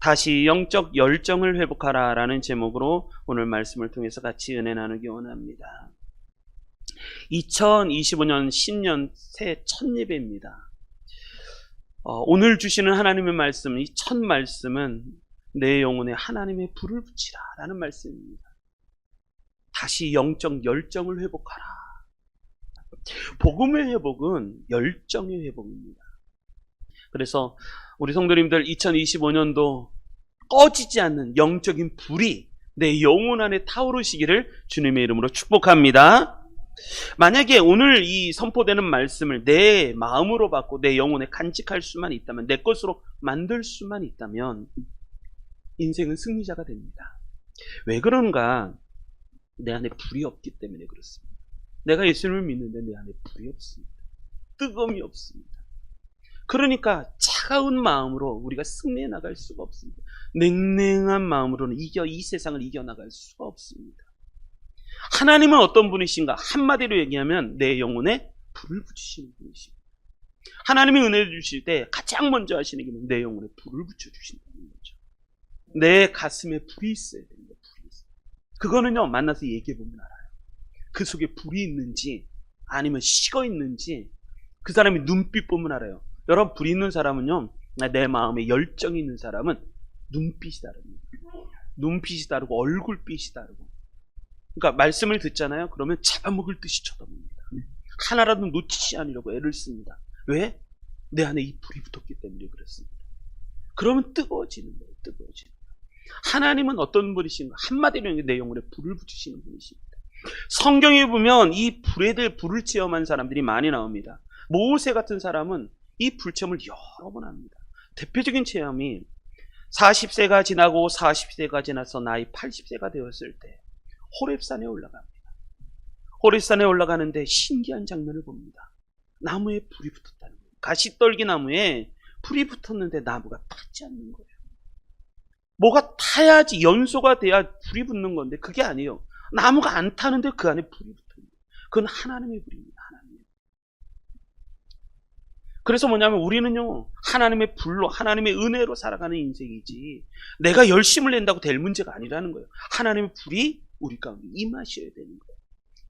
다시 영적 열정을 회복하라 라는 제목으로 오늘 말씀을 통해서 같이 은혜 나누기 원합니다. 2025년 신년 새 첫 예배입니다. 오늘 주시는 하나님의 말씀, 이 첫 말씀은 내 영혼에 하나님의 불을 붙이라 라는 말씀입니다. 다시 영적 열정을 회복하라. 복음의 회복은 열정의 회복입니다. 그래서 우리 성도님들 2025년도 꺼지지 않는 영적인 불이 내 영혼 안에 타오르시기를 주님의 이름으로 축복합니다. 만약에 오늘 이 선포되는 말씀을 내 마음으로 받고 내 영혼에 간직할 수만 있다면, 내 것으로 만들 수만 있다면 인생은 승리자가 됩니다. 왜 그런가? 내 안에 불이 없기 때문에 그렇습니다. 내가 예수님을 믿는데 내 안에 불이 없습니다. 뜨거움이 없습니다. 그러니까 차가운 마음으로 우리가 승리해 나갈 수가 없습니다. 냉랭한 마음으로는 이 세상을 이겨나갈 수가 없습니다. 하나님은 어떤 분이신가? 한마디로 얘기하면 내 영혼에 불을 붙이시는 분이십니다. 하나님이 은혜를 주실 때 가장 먼저 하시는 게 내 영혼에 불을 붙여주신다는 거죠. 내 가슴에 불이 있어야 됩니다. 불이 있어요. 그거는요, 만나서 얘기해보면 알아요. 그 속에 불이 있는지 아니면 식어 있는지 그 사람이 눈빛 보면 알아요. 여러분, 불이 있는 사람은요, 내 마음에 열정이 있는 사람은 눈빛이 다릅니다. 눈빛이 다르고 얼굴빛이 다르고. 그러니까 말씀을 듣잖아요. 그러면 잡아먹을 듯이 쳐다봅니다. 하나라도 놓치지 않으려고 애를 씁니다. 왜? 내 안에 이 불이 붙었기 때문에 그렇습니다. 그러면 뜨거워지는 거예요. 뜨거워지는 거예요. 하나님은 어떤 분이신가? 한마디로 내 영혼에 불을 붙이시는 분이십니다. 성경에 보면 이 불에 대해 불을 체험한 사람들이 많이 나옵니다. 모세 같은 사람은 이 불체험을 여러 번 합니다. 대표적인 체험이 40세가 지나고 40세가 지나서 나이 80세가 되었을 때 호렙산에 올라갑니다. 호렙산에 올라가는데 신기한 장면을 봅니다. 나무에 불이 붙었다는 거예요. 가시떨기 나무에 불이 붙었는데 나무가 타지 않는 거예요. 뭐가 타야지, 연소가 돼야 불이 붙는 건데 그게 아니에요. 나무가 안 타는데 그 안에 불이 붙어요. 그건 하나님의 불입니다. 하나님의. 그래서 뭐냐면 우리는요, 하나님의 불로, 하나님의 은혜로 살아가는 인생이지 내가 열심을 낸다고 될 문제가 아니라는 거예요. 하나님의 불이 우리 가운데 임하셔야 되는 거예요.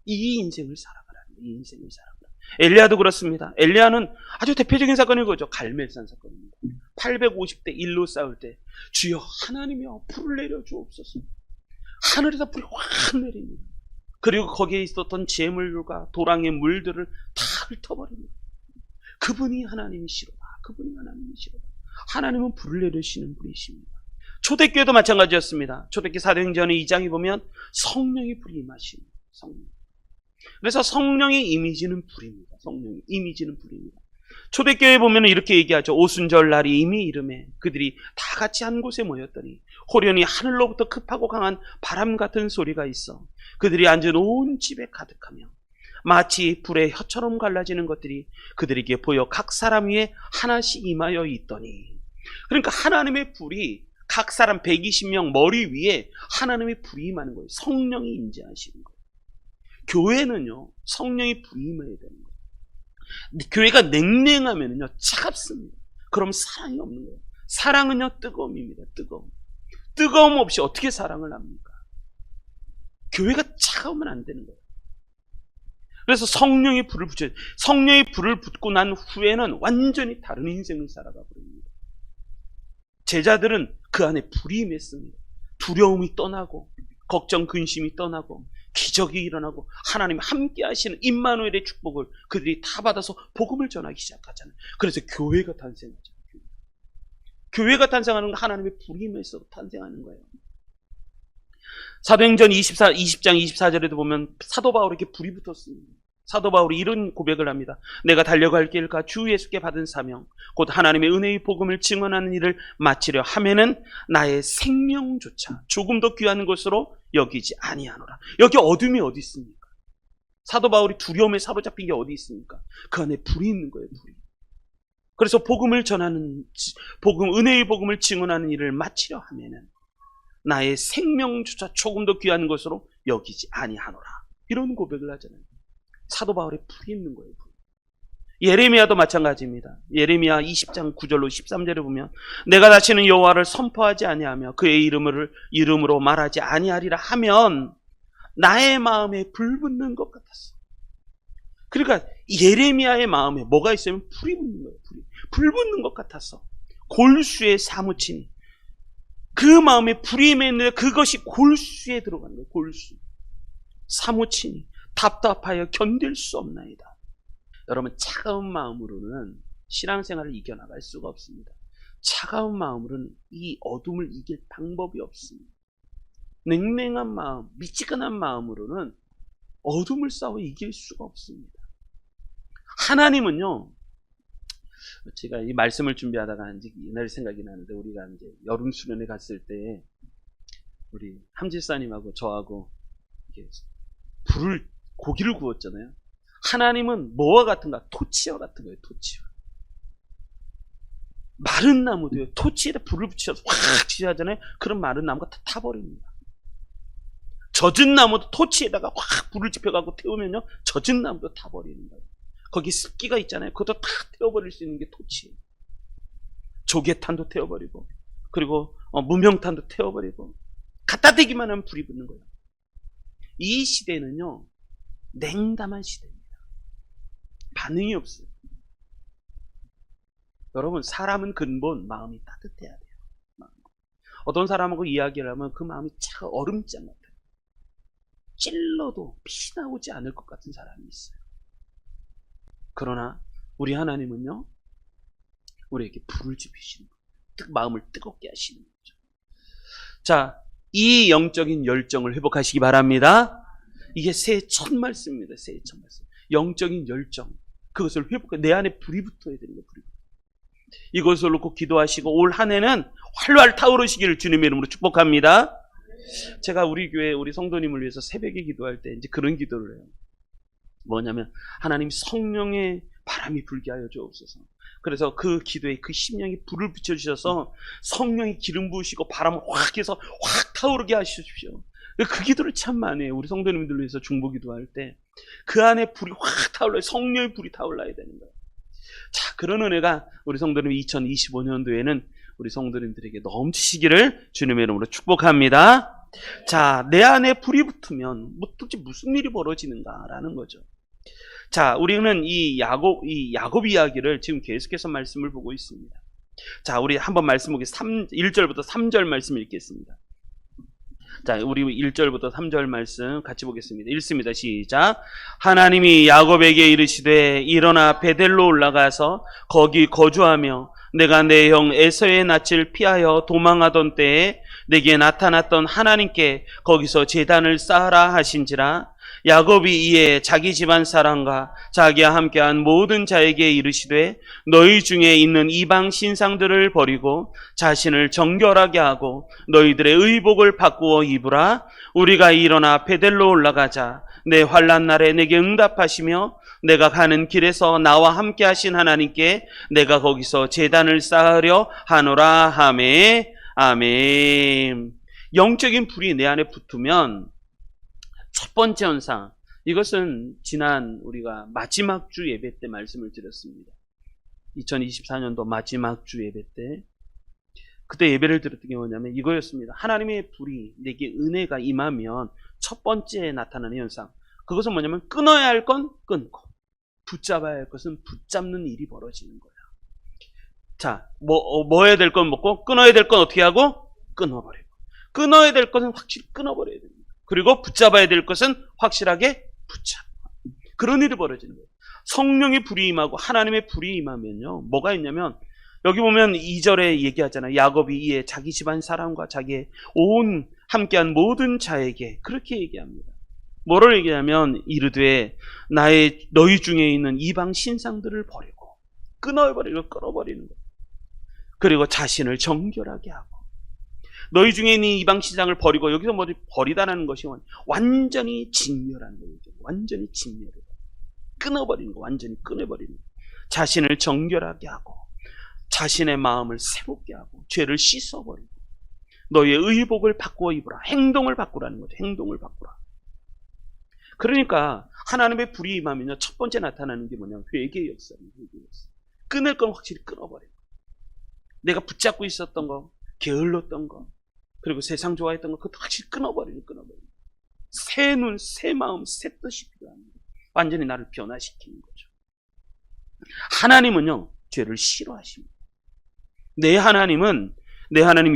이 인생을 살아가라는 거예요. 이 인생을 살아가라. 엘리야도 그렇습니다. 엘리야는 아주 대표적인 사건이 그거죠. 갈멜산 사건입니다. 850대 1로 싸울 때 주여 하나님이여 불을 내려주옵소서. 하늘에서 불이 확 내립니다. 그리고 거기에 있었던 재물과 도랑의 물들을 다 훑어버립니다. 그분이 하나님이시로다. 그분이 하나님이시로다. 하나님은 불을 내리시는 분이십니다. 초대교회도 마찬가지였습니다. 초대교회 사도행전의 2장에 보면 성령의 불이 임하십니다. 성령. 그래서 성령의 이미지는 불입니다. 성령의 이미지는 불입니다. 초대교회에 보면 이렇게 얘기하죠. 오순절 날이 이미 이름에 그들이 다 같이 한 곳에 모였더니 호련히 하늘로부터 급하고 강한 바람 같은 소리가 있어 그들이 앉은 온 집에 가득하며 마치 불의 혀처럼 갈라지는 것들이 그들에게 보여 각 사람 위에 하나씩 임하여 있더니. 그러니까 하나님의 불이 각 사람 120명 머리 위에 하나님의 불이 임하는 거예요. 성령이 임재하시는 거예요. 교회는요, 성령이 불이 임해야 되는 거예요. 교회가 냉랭하면요 차갑습니다. 그럼 사랑이 없는 거예요. 사랑은요 뜨거움입니다. 뜨거움 없이 어떻게 사랑을 합니까? 교회가 차가우면 안 되는 거예요. 그래서 성령의 불을 붙여요. 성령의 불을 붙고 난 후에는 완전히 다른 인생을 살아가 버립니다. 제자들은 그 안에 불이 임했습니다. 두려움이 떠나고 걱정 근심이 떠나고 기적이 일어나고 하나님이 함께 하시는 임마누엘의 축복을 그들이 다 받아서 복음을 전하기 시작하잖아요. 그래서 교회가 탄생하죠. 교회가 탄생하는 건 하나님의 불이 임해서 탄생하는 거예요. 사도행전 20장 24절에도 보면 사도 바울에게 불이 붙었습니다. 사도 바울이 이런 고백을 합니다. 내가 달려갈 길과 주 예수께 받은 사명 곧 하나님의 은혜의 복음을 증언하는 일을 마치려 하면은 나의 생명조차 조금 더 귀한 것으로 여기지 아니하노라. 여기 어둠이 어디 있습니까? 사도 바울이 두려움에 사로잡힌 게 어디 있습니까? 그 안에 불이 있는 거예요. 불이. 그래서 복음을 전하는 은혜의 복음을 증언하는 일을 마치려 하면은 나의 생명조차 조금 더 귀한 것으로 여기지 아니하노라. 이런 고백을 하잖아요. 사도 바울의 불이 있는 거예요. 불. 예레미야도 마찬가지입니다. 예레미야 20장 9절로 13절에 보면 내가 다시는 여호와를 선포하지 아니하며 그의 이름으로 말하지 아니하리라 하면 나의 마음에 불붙는 것 같았어. 그러니까 예레미야의 마음에 뭐가 있으면 불이 붙는 거예요. 불 붙는 것 같았어. 골수에 사무치니 그 마음에 불이 맺는데 그것이 골수에 들어가는 거예요. 골수. 사무치니 답답하여 견딜 수 없나이다. 여러분, 차가운 마음으로는 신앙생활을 이겨나갈 수가 없습니다. 차가운 마음으로는 이 어둠을 이길 방법이 없습니다. 냉랭한 마음, 미지근한 마음으로는 어둠을 싸워 이길 수가 없습니다. 하나님은요, 제가 이 말씀을 준비하다가 이제 옛날 생각이 나는데, 우리가 이제 여름 수련회 갔을 때 우리 함지사님하고 저하고 이게 고기를 구웠잖아요. 하나님은 뭐와 같은가? 토치와 같은 거예요. 토치와. 마른 나무도요, 토치에다 불을 붙여서 확 쥐하잖아요. 그런 마른 나무가 다 타버립니다. 젖은 나무도 토치에다가 확 불을 지펴갖고 태우면요, 젖은 나무도 타버리는 거예요. 거기 습기가 있잖아요. 그것도 다 태워버릴 수 있는 게 토치예요. 조개탄도 태워버리고, 그리고 무명탄도 태워버리고, 갖다 대기만 하면 불이 붙는 거예요. 이 시대는요, 냉담한 시대입니다. 반응이 없어요. 여러분, 사람은 근본 마음이 따뜻해야 돼요. 어떤 사람하고 이야기를 하면 그 마음이 차가 얼음장 같아요. 찔러도 피 나오지 않을 것 같은 사람이 있어요. 그러나 우리 하나님은요, 우리에게 불을 지피시는 거예요. 마음을 뜨겁게 하시는 거죠. 자, 이 영적인 열정을 회복하시기 바랍니다. 이게 새해 첫 말씀입니다. 새해 첫 말씀. 영적인 열정. 그것을 회복해. 내 안에 불이 붙어야 되는 거예요. 불이. 이것을 놓고 기도하시고 올 한 해는 활활 타오르시기를 주님의 이름으로 축복합니다. 제가 우리 교회 우리 성도님을 위해서 새벽에 기도할 때 이제 그런 기도를 해요. 뭐냐면, 하나님 성령의 바람이 불게 하여 주옵소서. 그래서 그 기도에 그 심령에 불을 붙여주셔서 성령이 기름 부으시고 바람을 확 해서 확 타오르게 하십시오. 그 기도를 참 많이 해요. 우리 성도님들 위해서 중보 기도할 때 그 안에 불이 확 타올라요. 성령의 불이 타올라야 되는 거예요. 자, 그런 은혜가 우리 성도님 2025년도에는 우리 성도님들에게 넘치시기를 주님의 이름으로 축복합니다. 자, 내 안에 불이 붙으면 도대체 무슨 일이 벌어지는가라는 거죠. 자, 우리는 이 야곱 이야기를 지금 계속해서 말씀을 보고 있습니다. 자, 우리 한번 말씀 보겠습니다. 1절부터 3절 말씀 읽겠습니다. 자, 우리 1절부터 3절 말씀 같이 보겠습니다. 읽습니다. 시작. 하나님이 야곱에게 이르시되 일어나 베델로 올라가서 거기 거주하며 내가 내 형 에서의 낯을 피하여 도망하던 때에 내게 나타났던 하나님께 거기서 제단을 쌓으라 하신지라. 야곱이 이에 자기 집안 사람과 자기와 함께한 모든 자에게 이르시되 너희 중에 있는 이방 신상들을 버리고 자신을 정결하게 하고 너희들의 의복을 바꾸어 입으라. 우리가 일어나 베델로 올라가자. 내 환난 날에 내게 응답하시며 내가 가는 길에서 나와 함께 하신 하나님께 내가 거기서 제단을 쌓으려 하노라 하매. 아멘. 영적인 불이 내 안에 붙으면 첫 번째 현상, 이것은 지난 우리가 마지막 주 예배 때 말씀을 드렸습니다. 2024년도 마지막 주 예배 때 그때 예배를 드렸던 게 뭐냐면 이거였습니다. 하나님의 불이 내게 은혜가 임하면 첫 번째 나타나는 현상, 그것은 뭐냐면 끊어야 할 건 끊고 붙잡아야 할 것은 붙잡는 일이 벌어지는 거예요. 자, 뭐 해야 될 건 먹고 끊어야 될 건 어떻게 하고? 끊어버리고. 끊어야 될 것은 확실히 끊어버려야 됩니다. 그리고 붙잡아야 될 것은 확실하게 붙잡고. 그런 일이 벌어지는 거예요. 성령의 불이 임하고 하나님의 불이 임하면요, 뭐가 있냐면 여기 보면 2절에 얘기하잖아요. 야곱이 이에 자기 집안 사람과 자기의 온 함께한 모든 자에게 그렇게 얘기합니다. 뭐를 얘기하면 이르되 너희 중에 있는 이방 신상들을 버리고 끊어버리는 거예요. 그리고 자신을 정결하게 하고. 너희 중에 있는 이방 신상을 버리고, 여기서 뭐 버리다라는 것이 완전히 진멸하는 거예요. 완전히 진멸해요. 끊어버리는 거, 완전히 끊어버리는 거. 자신을 정결하게 하고 자신의 마음을 새롭게 하고 죄를 씻어버리고 너희의 의복을 바꾸어 입으라. 행동을 바꾸라는 거죠. 행동을 바꾸라. 그러니까 하나님의 불이 임하면요, 첫 번째 나타나는 게 뭐냐면 회개의 역사입니다. 회개의 역사. 끊을 건 확실히 끊어버려요. 내가 붙잡고 있었던 거, 게을렀던 거, 그리고 세상 좋아했던 거, 그것도 확실히 끊어버리는. 새 눈, 새 마음, 새 뜻이 필요합니다. 완전히 나를 변화시키는 거죠. 하나님은요, 죄를 싫어하십니다. 내 하나님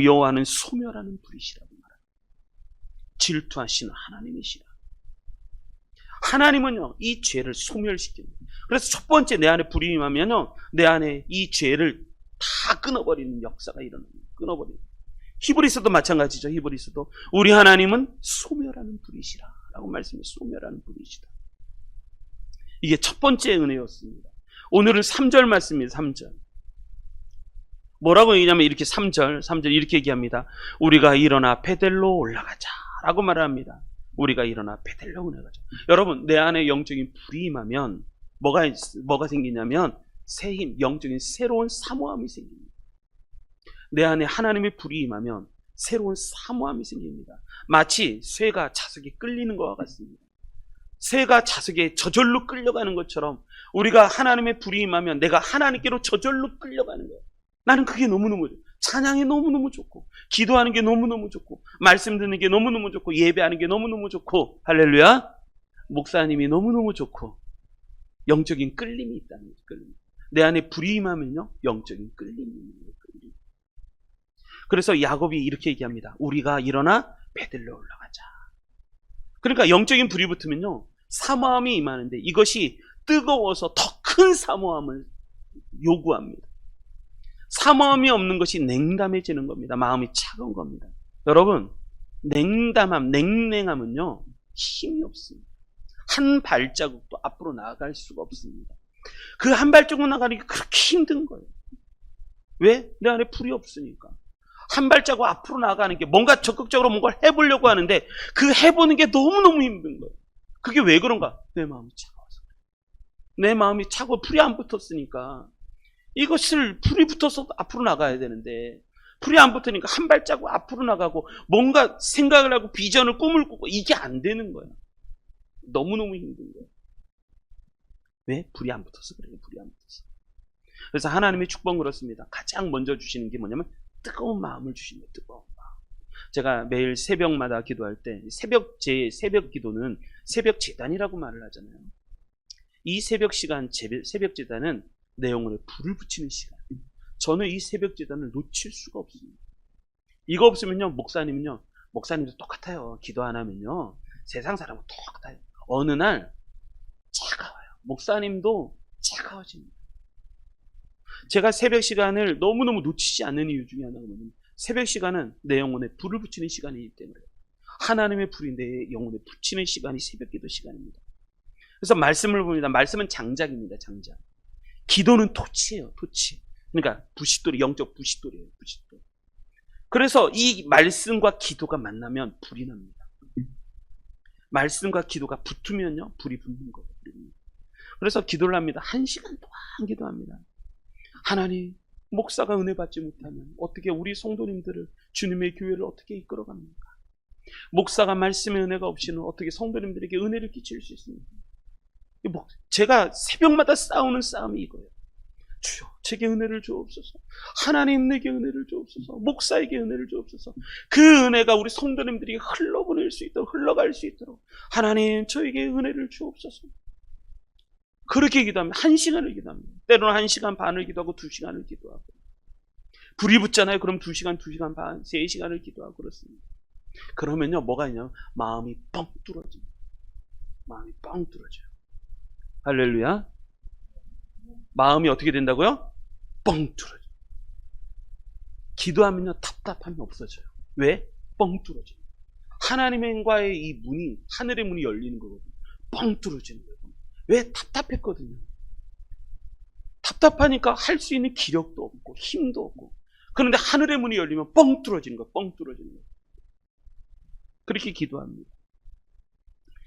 여호와는 소멸하는 불이시라고 말합니다. 질투하시는 하나님이시라. 하나님은요, 이 죄를 소멸시킵니다. 그래서 첫 번째 내 안에 불이 임하면요, 내 안에 이 죄를 다 끊어버리는 역사가 일어납니다. 끊어버리는. 히브리서도 마찬가지죠. 히브리서도 우리 하나님은 소멸하는 불이시라 라고 말씀해요. 소멸하는 불이시다. 이게 첫 번째 은혜였습니다. 오늘은 3절 말씀입니다. 3절. 뭐라고 얘기냐면 이렇게 3절 이렇게 얘기합니다. 우리가 일어나 베델로 올라가자 라고 말을 합니다. 우리가 일어나 베델로 올라가자. 여러분, 내 안에 영적인 불이 임하면 뭐가 생기냐면 새 힘, 영적인 새로운 사모함이 생깁니다. 내 안에 하나님의 불이 임하면 새로운 사모함이 생깁니다. 마치 쇠가 자석에 끌리는 것과 같습니다. 새가 자석에 저절로 끌려가는 것처럼 우리가 하나님의 불이 임하면 내가 하나님께로 저절로 끌려가는 거예요. 나는 그게 너무너무 좋고, 찬양이 너무너무 좋고, 기도하는 게 너무너무 좋고, 말씀 듣는 게 너무너무 좋고, 예배하는 게 너무너무 좋고, 할렐루야, 목사님이 너무너무 좋고, 영적인 끌림이 있다는 거죠. 끌림. 내 안에 불이 임하면요, 영적인 끌림이 있는 거예요. 끌림. 그래서 야곱이 이렇게 얘기합니다. 우리가 일어나 베들로 올라가자. 그러니까 영적인 불이 붙으면요, 사모함이 임하는데 이것이 뜨거워서 더 큰 사모함을 요구합니다. 사모함이 없는 것이 냉담해지는 겁니다. 마음이 차가운 겁니다. 여러분, 냉랭함은요, 힘이 없습니다. 한 발자국도 앞으로 나아갈 수가 없습니다. 그 한 발자국 나가는 게 그렇게 힘든 거예요. 왜? 내 안에 불이 없으니까. 한 발자국 앞으로 나가는 게 뭔가 적극적으로 뭔가를 해보려고 하는데 그 해보는 게 너무너무 힘든 거예요. 그게 왜 그런가? 내 마음이 차가워서. 내 마음이 차고 불이 안 붙었으니까 이것을 불이 붙어서 앞으로 나가야 되는데 불이 안 붙으니까 한 발자국 앞으로 나가고 뭔가 생각을 하고 비전을 꿈을 꾸고 이게 안 되는 거야. 너무너무 힘든 거야. 왜? 불이 안 붙어서 그래요. 불이 안 붙어서. 그래서 하나님의 축복은 그렇습니다. 가장 먼저 주시는 게 뭐냐면 뜨거운 마음을 주시는 거예요. 뜨거운 마음. 제가 매일 새벽마다 기도할 때 제 새벽 기도는 새벽 제단이라고 말을 하잖아요. 이 새벽 시간, 새벽 제단은 내 영혼에 불을 붙이는 시간. 저는 이 새벽 제단을 놓칠 수가 없습니다. 이거 없으면요, 목사님도 똑같아요. 기도 안 하면요, 세상 사람은 똑같아요. 어느 날 차가워요. 목사님도 차가워집니다. 제가 새벽 시간을 너무너무 놓치지 않는 이유 중에 하나가 뭐냐면 새벽 시간은 내 영혼에 불을 붙이는 시간이기 때문에 하나님의 불이 내 영혼에 붙이는 시간이 새벽 기도 시간입니다. 그래서 말씀을 봅니다. 말씀은 장작입니다. 장작. 기도는 토치예요. 토치. 그러니까 부싯돌이, 영적 부싯돌이에요. 부싯돌. 그래서 이 말씀과 기도가 만나면 불이 납니다. 말씀과 기도가 붙으면요, 불이 붙는 거예요. 그래서 기도를 합니다. 1시간 동안 기도합니다. 하나님, 목사가 은혜 받지 못하면 어떻게 우리 성도님들을, 주님의 교회를 어떻게 이끌어갑니까? 목사가 말씀의 은혜가 없이는 어떻게 성도님들에게 은혜를 끼칠 수 있습니까? 제가 새벽마다 싸우는 싸움이 이거예요. 주여, 제게 은혜를 주옵소서. 하나님, 내게 은혜를 주옵소서. 목사에게 은혜를 주옵소서. 그 은혜가 우리 성도님들이 흘러보낼 수 있도록, 흘러갈 수 있도록 하나님, 저에게 은혜를 주옵소서. 그렇게 기도하면 1시간을 기도합니다. 때로는 1시간 반을 기도하고 2시간을 기도하고. 불이 붙잖아요. 그럼 2시간, 2시간 반, 3시간을 기도하고 그렇습니다. 그러면요, 뭐가 있냐면 마음이 뻥 뚫어집니다. 마음이 뻥 뚫어져요. 할렐루야. 마음이 어떻게 된다고요? 뻥 뚫어져요. 기도하면요, 답답함이 없어져요. 왜? 뻥 뚫어져요. 하나님과의 이 문이, 하늘의 문이 열리는 거거든요. 뻥 뚫어지는 거예요. 왜? 답답했거든요. 답답하니까 할 수 있는 기력도 없고 힘도 없고. 그런데 하늘의 문이 열리면 뻥 뚫어지는 거예요. 뻥 뚫어지는 거예요. 그렇게 기도합니다.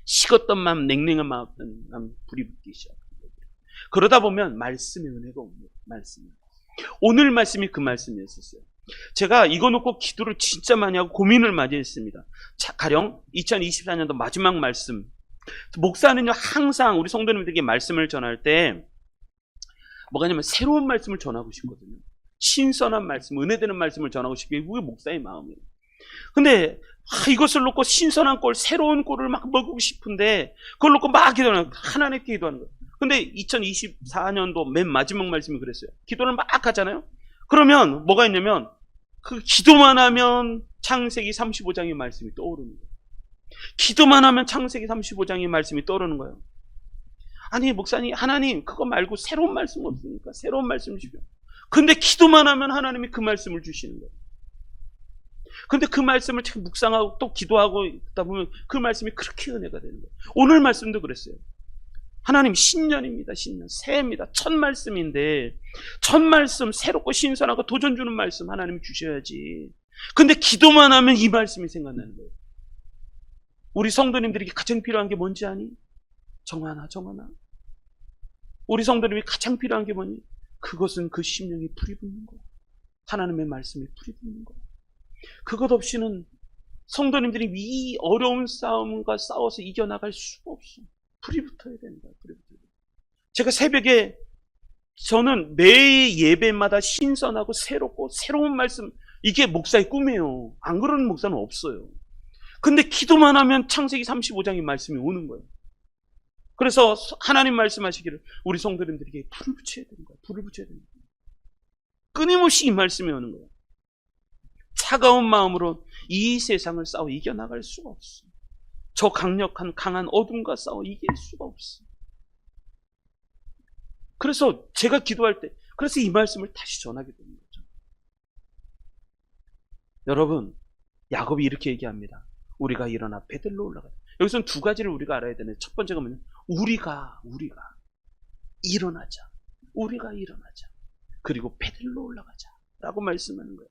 식었던 마음, 냉랭한 마음, 불이 붙기 시작합니다. 그러다 보면 말씀의 은혜가 옵니다. 말씀이. 오늘 말씀이 그 말씀이었어요. 제가 이거 놓고 기도를 진짜 많이 하고 고민을 많이 했습니다. 가령 2024년도 마지막 말씀, 목사는요, 항상 우리 성도님들에게 말씀을 전할 때 뭐가 있냐면 새로운 말씀을 전하고 싶거든요. 신선한 말씀, 은혜되는 말씀을 전하고 싶게, 그게 목사의 마음이에요. 근데 이것을 놓고 신선한 꼴, 새로운 꼴을 막 먹고 싶은데 그걸 놓고 막 기도하는, 하나님께 기도하는 거예요. 근데 2024년도 맨 마지막 말씀이 그랬어요. 기도를 막 하잖아요. 그러면 뭐가 있냐면 그 기도만 하면 창세기 35장의 말씀이 떠오르는 거예요. 기도만 하면 창세기 35장의 말씀이 떠오르는 거예요. 아니 목사님, 하나님 그거 말고 새로운 말씀 없습니까? 새로운 말씀 주십시오. 근데 기도만 하면 하나님이 그 말씀을 주시는 거예요. 근데 그 말씀을 참 묵상하고 또 기도하고 있다 보면 그 말씀이 그렇게 은혜가 되는 거예요. 오늘 말씀도 그랬어요. 하나님 신년입니다. 신년. 새해입니다. 첫 말씀인데 첫 말씀 새롭고 신선하고 도전 주는 말씀 하나님이 주셔야지. 근데 기도만 하면 이 말씀이 생각나는 거예요. 우리 성도님들에게 가장 필요한 게 뭔지 아니? 정하나. 우리 성도님이 가장 필요한 게 뭐니? 그것은 그 심령이 불이 붙는 거예요. 하나님의 말씀이 불이 붙는 거예요. 그것 없이는 성도님들이 이 어려운 싸움과 싸워서 이겨나갈 수가 없어. 불이 붙어야 된다. 불이 붙어야 된다. 제가 새벽에 저는 매 예배마다 신선하고 새롭고 새로운 말씀, 이게 목사의 꿈이에요. 안 그러는 목사는 없어요. 근데 기도만 하면 창세기 35장의 말씀이 오는 거예요. 그래서 하나님 말씀하시기를 우리 성도님들에게 불을 붙여야 되는 거예요. 불을 붙여야 되는 거예요. 끊임없이 이 말씀이 오는 거예요. 차가운 마음으로 이 세상을 싸워 이겨나갈 수가 없어. 저 강력한 강한 어둠과 싸워 이길 수가 없어. 그래서 제가 기도할 때 그래서 이 말씀을 다시 전하게 되는 거죠. 여러분, 야곱이 이렇게 얘기합니다. 우리가 일어나 베들로 올라가자. 여기서는 두 가지를 우리가 알아야 되는데, 첫 번째가 뭐냐면 우리가 일어나자. 우리가 일어나자. 그리고 베들로 올라가자 라고 말씀하는 거예요.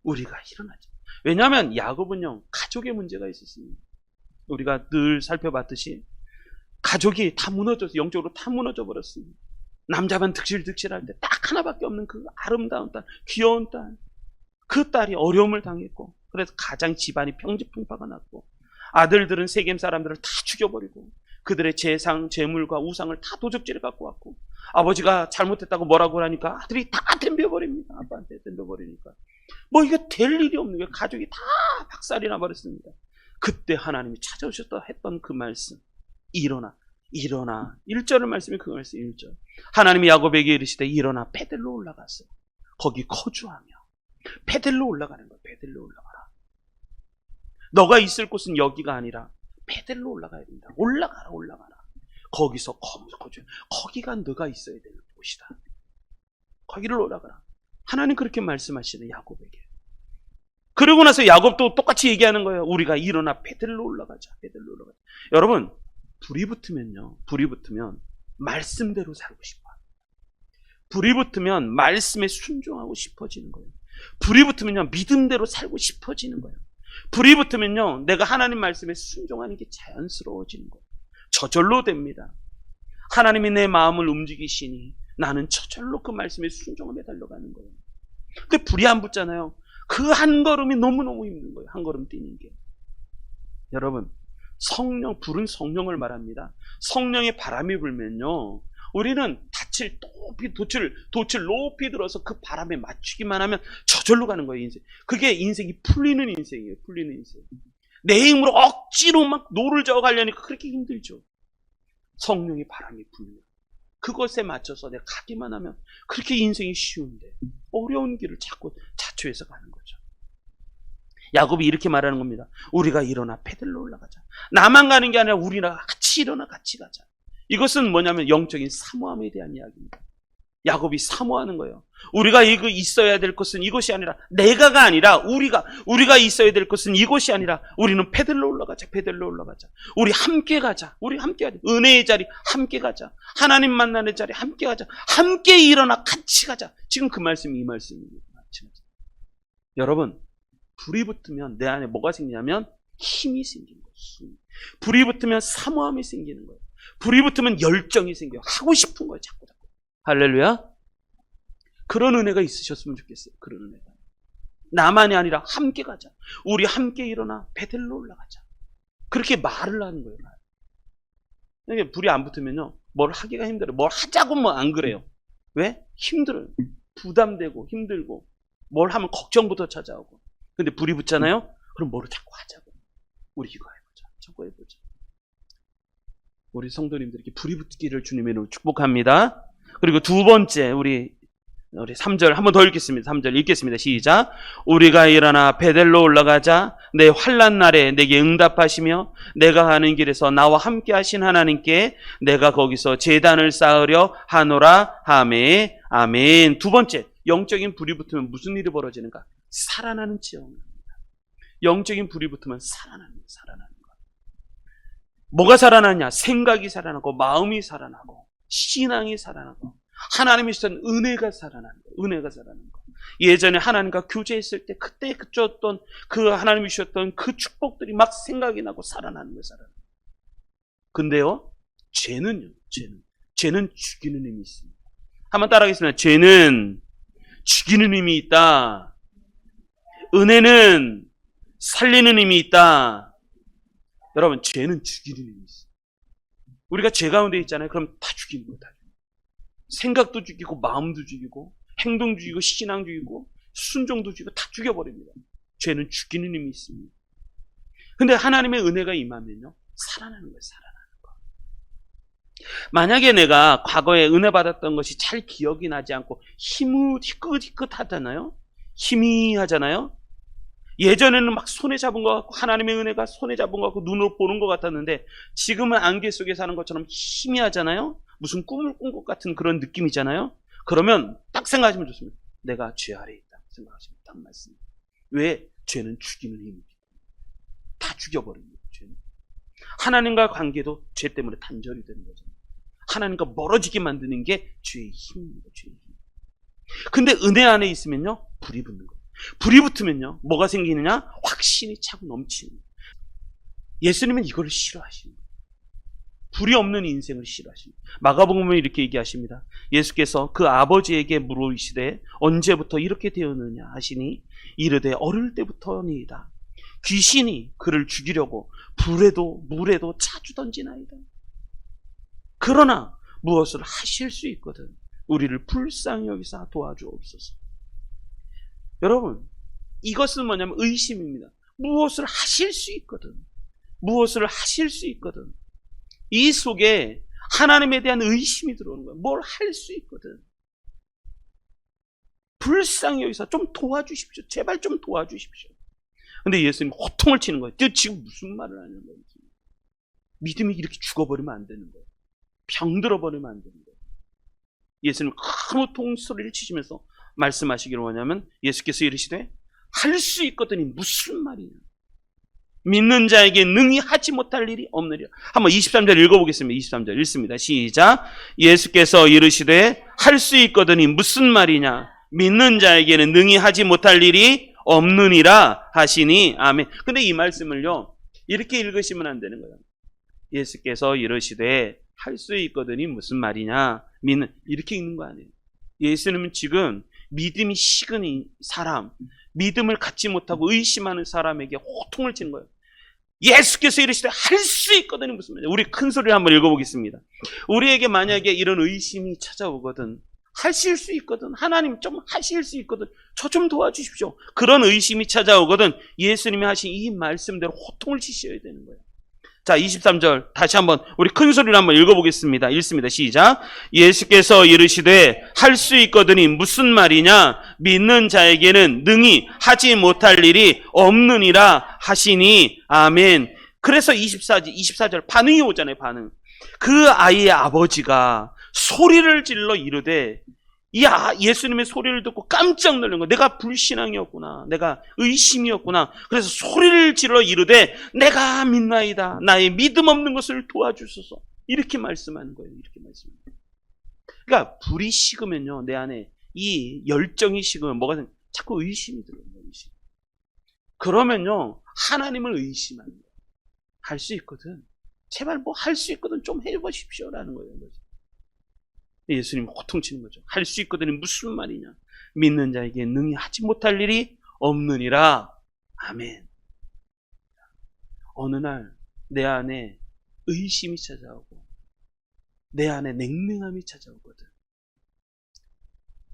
우리가 일어나자. 왜냐하면 야곱은요, 가족의 문제가 있었습니다. 우리가 늘 살펴봤듯이 가족이 다 무너져서 영적으로 다 무너져 버렸습니다. 남자만 득실득실할 때 딱 하나밖에 없는 그 아름다운 딸, 귀여운 딸, 그 딸이 어려움을 당했고, 그래서 가장 집안이 평지풍파가 났고, 아들들은 세겜 사람들을 다 죽여버리고 그들의 재상, 재물과 우상을 다 도적질해 갖고 왔고, 아버지가 잘못했다고 뭐라고 하니까 아들이 다 덤벼버립니다. 아빠한테 덤벼버리니까 뭐 이게 될 일이 없는 거예요. 가족이 다 박살이 나버렸습니다. 그때 하나님이 찾아오셨다 했던 그 말씀, 일어나 1절의 말씀이 그 말씀. 1절 하나님이 야곱에게 이르시되 일어나 베들로 올라가서 거기 거주하며. 베들로 올라가는 거야. 베들로 올라가라. 너가 있을 곳은 여기가 아니라 베들로 올라가야 된다. 올라가라. 거기서 거주. 거기가 너가 있어야 되는 곳이다. 거기를 올라가라. 하나님 그렇게 말씀하시는 야곱에게. 그러고 나서 야곱도 똑같이 얘기하는 거예요. 우리가 일어나 베들로 올라가자. 여러분, 불이 붙으면 말씀대로 살고 싶어. 불이 붙으면 말씀에 순종하고 싶어지는 거예요. 불이 붙으면요, 믿음대로 살고 싶어지는 거예요. 불이 붙으면요, 내가 하나님 말씀에 순종하는 게 자연스러워지는 거예요. 저절로 됩니다. 하나님이 내 마음을 움직이시니 나는 저절로 그 말씀에 순종하며 달려가는 거예요. 근데 불이 안 붙잖아요. 그 한 걸음이 너무너무 힘든 거예요. 한 걸음 뛰는 게. 여러분, 불은 성령을 말합니다. 성령의 바람이 불면요, 우리는 돛을 높이 들어서 그 바람에 맞추기만 하면 저절로 가는 거예요, 인생. 그게 인생이 풀리는 인생이에요, 풀리는 인생. 내 힘으로 억지로 막 노를 저어 가려니까 그렇게 힘들죠. 성령의 바람이 불면 그것에 맞춰서 내가 가기만 하면 그렇게 인생이 쉬운데 어려운 길을 자꾸 자초해서 가는 거죠. 야곱이 이렇게 말하는 겁니다. 우리가 일어나 베들로 올라가자. 나만 가는 게 아니라 우리가 같이 일어나 같이 가자. 이것은 뭐냐면 영적인 사모함에 대한 이야기입니다. 야곱이 사모하는 거예요. 우리가 있어야 될 것은 이것이 아니라, 내가가 아니라 우리가 있어야 될 것은 이것이 아니라 우리는 베들로 올라가자. 우리 함께 가자. 은혜의 자리 함께 가자. 하나님 만나는 자리 함께 가자. 함께 일어나 같이 가자. 지금 그 말씀이 이 말씀입니다. 여러분, 불이 붙으면 내 안에 뭐가 생기냐면 힘이 생기는 거예요. 불이 붙으면 사모함이 생기는 거예요. 불이 붙으면 열정이 생겨요. 하고 싶은 거예요. 자꾸. 할렐루야. 그런 은혜가 있으셨으면 좋겠어요. 그런 은혜가. 나만이 아니라 함께 가자. 우리 함께 일어나 베들로 올라가자. 그렇게 말을 하는 거예요. 이게 불이 안 붙으면요, 뭘 하기가 힘들어요. 뭘 하자고 뭐 안 그래요. 왜? 힘들어요. 부담되고 힘들고 뭘 하면 걱정부터 찾아오고. 근데 불이 붙잖아요. 그럼 뭐를 자꾸 하자고. 우리 이거 해보자. 저거 해보자. 우리 성도님들 이렇게 불이 붙기를 주님의 이름으로 축복합니다. 그리고 두 번째 우리 3절 한 번 더 읽겠습니다. 3절 읽겠습니다. 시작. 우리가 일어나 베델로 올라가자 내 환난 날에 내게 응답하시며 내가 가는 길에서 나와 함께 하신 하나님께 내가 거기서 제단을 쌓으려 하노라 하메 아멘. 두 번째, 영적인 불이 붙으면 무슨 일이 벌어지는가? 살아나는 지형입니다. 영적인 불이 붙으면 살아나는 거. 뭐가 살아나냐? 생각이 살아나고 마음이 살아나고 신앙이 살아나고 하나님이 주신 은혜가 살아나는 거. 예전에 하나님과 교제했을 때 그때 줬던 그 하나님이 주셨던 그 축복들이 막 생각이 나고 살아나는 거예요. 근데요, 죄는 죽이는 힘이 있습니다. 한번 따라하겠습니다. 죄는 죽이는 힘이 있다. 은혜는 살리는 힘이 있다. 여러분, 죄는 죽이는 힘이 있어요. 우리가 죄 가운데 있잖아요. 그럼 다 죽이는 거다. 생각도 죽이고 마음도 죽이고 행동 죽이고 신앙 죽이고 순종도 죽이고 다 죽여버립니다. 죄는 죽이는 힘이 있습니다. 근데 하나님의 은혜가 임하면요, 살아나는 거예요. 만약에 내가 과거에 은혜 받았던 것이 잘 기억이 나지 않고 희끗희끗하잖아요. 희미하잖아요. 예전에는 막 손에 잡은 것 같고 하나님의 은혜가 손에 잡은 것 같고 눈으로 보는 것 같았는데 지금은 안개 속에 사는 것처럼 희미하잖아요. 무슨 꿈을 꾼 것 같은 그런 느낌이잖아요. 그러면 딱 생각하시면 좋습니다. 내가 죄 아래에 있다 생각하시면 딱 맞습니다. 왜? 죄는 죽이는 힘입니다. 다 죽여버립니다. 죄는. 하나님과 관계도 죄 때문에 단절이 되는 거잖아요. 하나님과 멀어지게 만드는 게 죄의 힘입니다. 죄의 힘. 근데 은혜 안에 있으면요, 불이 붙는 거예요. 불이 붙으면요, 뭐가 생기느냐? 확신이 차고 넘치는 거예요. 예수님은 이걸 싫어하십니다. 불이 없는 인생을 싫어하십니다. 마가복음에 이렇게 얘기하십니다. 예수께서 그 아버지에게 물으시되 언제부터 이렇게 되었느냐 하시니 이르되 어릴 때부터니이다. 귀신이 그를 죽이려고 불에도 물에도 자주 던지나이다. 그러나 무엇을 하실 수 있거든 우리를 불쌍히 여기사 도와주옵소서. 여러분, 이것은 뭐냐면 의심입니다. 무엇을 하실 수 있거든. 이 속에 하나님에 대한 의심이 들어오는 거예요. 뭘 할 수 있거든. 불쌍히 여기서 좀 도와주십시오. 제발 좀 도와주십시오. 근데 예수님 호통을 치는 거예요. 지금 무슨 말을 하는 거예요? 믿음이 이렇게 죽어버리면 안 되는 거예요. 병들어버리면 안 되는 거예요. 예수님 큰 호통 소리를 치시면서 말씀하시기를 뭐냐면 예수께서 이르시되 할 수 있거든이 무슨 말이냐. 믿는 자에게 능히 하지 못할 일이 없느니라. 한번 23절 읽어보겠습니다. 23절 읽습니다. 시작. 예수께서 이르시되 할 수 있거든이 무슨 말이냐. 믿는 자에게는 능히 하지 못할 일이 없느니라 하시니 아멘. 근데 이 말씀을요, 이렇게 읽으시면 안 되는 거예요. 예수께서 이르시되 할 수 있거든이 무슨 말이냐. 믿는, 이렇게 읽는 거 아니에요. 예수님은 지금 믿음이 식은 사람, 믿음을 갖지 못하고 의심하는 사람에게 호통을 치는 거예요. 예수께서 이르시되 할 수 있거든요. 무슨 말이냐. 우리 큰 소리를 한번 읽어보겠습니다. 우리에게 만약에 이런 의심이 찾아오거든, 하실 수 있거든, 하나님 좀 하실 수 있거든, 저 좀 도와주십시오, 그런 의심이 찾아오거든 예수님이 하신 이 말씀대로 호통을 치셔야 되는 거예요. 자, 23절 다시 한번 우리 큰 소리로 한번 읽어보겠습니다. 읽습니다. 시작. 예수께서 이르시되 할 수 있거든이 무슨 말이냐. 믿는 자에게는 능히 하지 못할 일이 없느니라 하시니 아멘. 그래서 24절 반응이 오잖아요. 반응. 그 아이의 아버지가 소리를 질러 이르되, 예수님의 소리를 듣고 깜짝 놀란 거예요. 내가 불신앙이었구나, 내가 의심이었구나. 그래서 소리를 질러 이르되 내가 믿나이다, 나의 믿음 없는 것을 도와주소서. 이렇게 말씀하는 거예요. 이렇게 말씀하는 거예요. 그러니까 불이 식으면요, 내 안에 이 열정이 식으면 뭐가 되냐, 자꾸 의심이 들어요. 의심. 그러면요, 하나님을 의심하는 거예요. 할 수 있거든, 제발 뭐 할 수 있거든 좀 해보십시오 라는 거예요. 예수님 호통치는 거죠. 할 수 있거든이 무슨 말이냐. 믿는 자에게 능히 하지 못할 일이 없느니라. 아멘. 어느 날 내 안에 의심이 찾아오고 내 안에 냉랭함이 찾아오거든.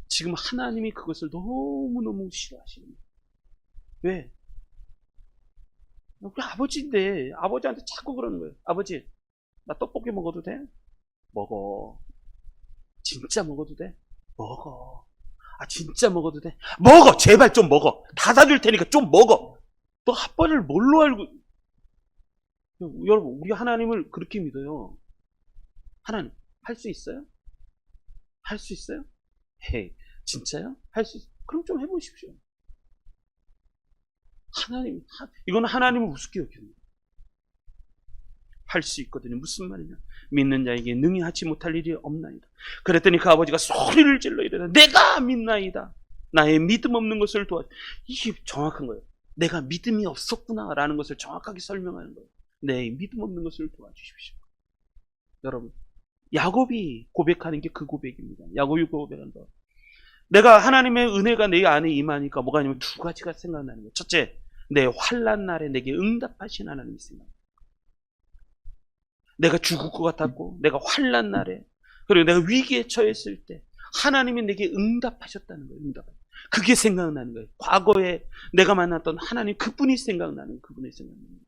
지금 하나님이 그것을 너무너무 싫어하시는 거예요. 왜? 우리 아버지인데 아버지한테 자꾸 그러는 거예요. 아버지, 나 떡볶이 먹어도 돼? 먹어. 진짜 먹어도 돼? 먹어. 아, 진짜 먹어도 돼? 먹어! 제발 좀 먹어. 다 사줄 테니까 좀 먹어. 너 아빠를 뭘로 알고. 여러분, 우리 하나님을 그렇게 믿어요. 하나님, 할 수 있어요? 할 수 있어요? 헤이, 진짜요? 할 수 있어요? 그럼 좀 해보십시오. 하나님, 이건 하나님을 우습게 여깁니다. 할 수 있거든요. 무슨 말이냐? 믿는 자에게 능히 하지 못할 일이 없나이다. 그랬더니 그 아버지가 소리를 질러 이르되 내가 믿나이다. 나의 믿음 없는 것을 도와줘. 이게 정확한 거예요. 내가 믿음이 없었구나 라는 것을 정확하게 설명하는 거예요. 내 믿음 없는 것을 도와주십시오. 여러분, 야곱이 고백하는 게 그 고백입니다. 야곱이 고백한다. 내가 하나님의 은혜가 내 안에 임하니까 뭐가 아니면 두 가지가 생각나는 거예요. 첫째, 내 환난 날에 내게 응답하신 하나님이 생각나요. 내가 죽을 것 같았고 내가 환난 날에 그리고 내가 위기에 처했을 때 하나님이 내게 응답하셨다는 거예요. 그게 생각나는 거예요. 과거에 내가 만났던 하나님 그분이 생각나는 그분이 생각나는 거예요.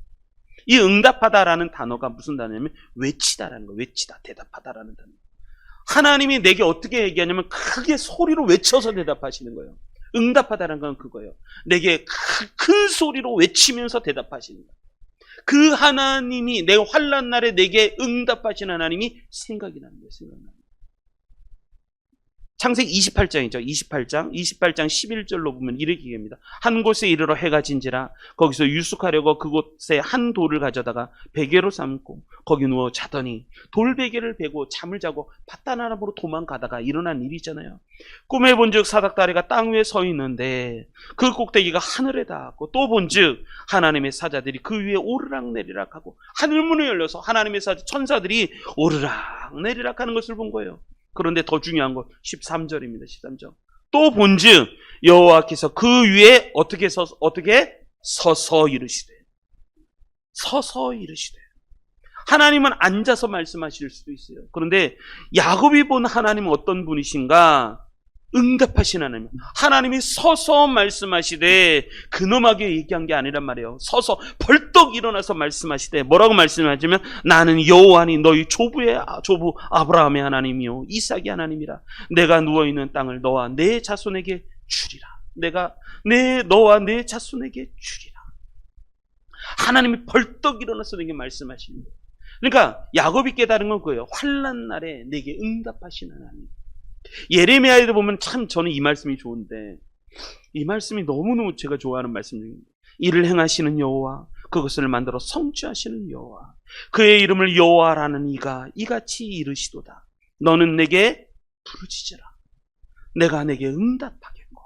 이 응답하다라는 단어가 무슨 단어냐면 외치다라는 거예요. 외치다, 대답하다라는 단어. 하나님이 내게 어떻게 얘기하냐면 크게 소리로 외쳐서 대답하시는 거예요. 응답하다라는 건 그거예요. 내게 큰 소리로 외치면서 대답하시는 거예요. 그 하나님이 내 환난 날에 내게 응답하신 하나님이 생각이 나는 거예요. 생각나는 거예요. 창세기 28장이죠. 28장 11절로 보면 이렇게 얘기합니다. 한 곳에 이르러 해가 진지라 거기서 유숙하려고 그곳에 한 돌을 가져다가 베개로 삼고 거기 누워 자더니 돌베개를 베고 잠을 자고 바다나람으로 도망가다가 일어난 일이잖아요. 꿈에 본즉 사닥다리가 땅 위에 서 있는데 그 꼭대기가 하늘에 닿았고 또 본즉 하나님의 사자들이 그 위에 오르락내리락 하고 하늘문이 열려서 하나님의 천사들이 오르락내리락 하는 것을 본 거예요. 그런데 더 중요한 건 13절입니다. 13절. 또 본즉 여호와께서 그 위에 어떻게 서서 이르시되. 서서 이르시되. 하나님은 앉아서 말씀하실 수도 있어요. 그런데 야곱이 본 하나님은 어떤 분이신가? 응답하신 하나님. 하나님이 서서 말씀하시되 근엄하게 얘기한 게 아니란 말이에요. 서서 벌떡 일어나서 말씀하시되 뭐라고 말씀하시면 나는 여호와니 너희 조부 아브라함의 하나님이요 이삭의 하나님이라. 내가 누워있는 땅을 너와 내 자손에게 주리라. 내가 너와 내 자손에게 주리라. 하나님이 벌떡 일어나서 내게 말씀하시는 거예요. 그러니까 야곱이 깨달은 건 그거예요. 환난 날에 내게 응답하신 하나님. 예레미야에도 보면 참 저는 이 말씀이 좋은데 이 말씀이 너무너무 제가 좋아하는 말씀 중입니다. 이를 행하시는 여호와 그것을 만들어 성취하시는 여호와 그의 이름을 여호와라는 이가 이같이 이르시도다. 너는 내게 부르짖으라. 내가 내게 응답하겠고.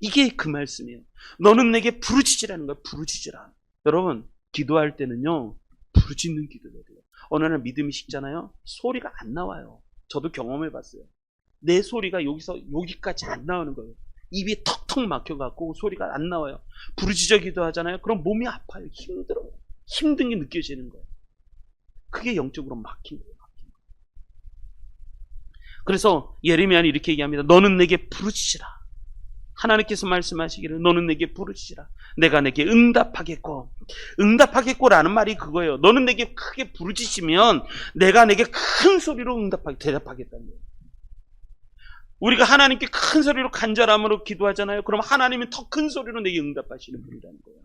이게 그 말씀이에요. 너는 내게 부르짖으라는 거예요. 부르짖으라. 여러분 기도할 때는요 부르짖는 기도가 돼요. 어느 날 믿음이 식잖아요. 소리가 안 나와요. 저도 경험해봤어요. 내 소리가 여기까지 안 나오는 거예요. 입이 턱턱 막혀갖고 소리가 안 나와요. 부르짖어 기도하잖아요. 그럼 몸이 아파요. 힘들어요. 힘든 게 느껴지는 거예요. 그게 영적으로 막힌 거예요. 그래서 예레미야는 이렇게 얘기합니다. 너는 내게 부르짖으라. 하나님께서 말씀하시기를 너는 내게 부르짖으라. 내가 내게 응답하겠고. 응답하겠고라는 말이 그거예요. 너는 내게 크게 부르짖으면 내가 내게 큰 소리로 대답하겠다는 거예요. 우리가 하나님께 큰 소리로 간절함으로 기도하잖아요. 그럼 하나님은 더 큰 소리로 내게 응답하시는 분이라는 거예요.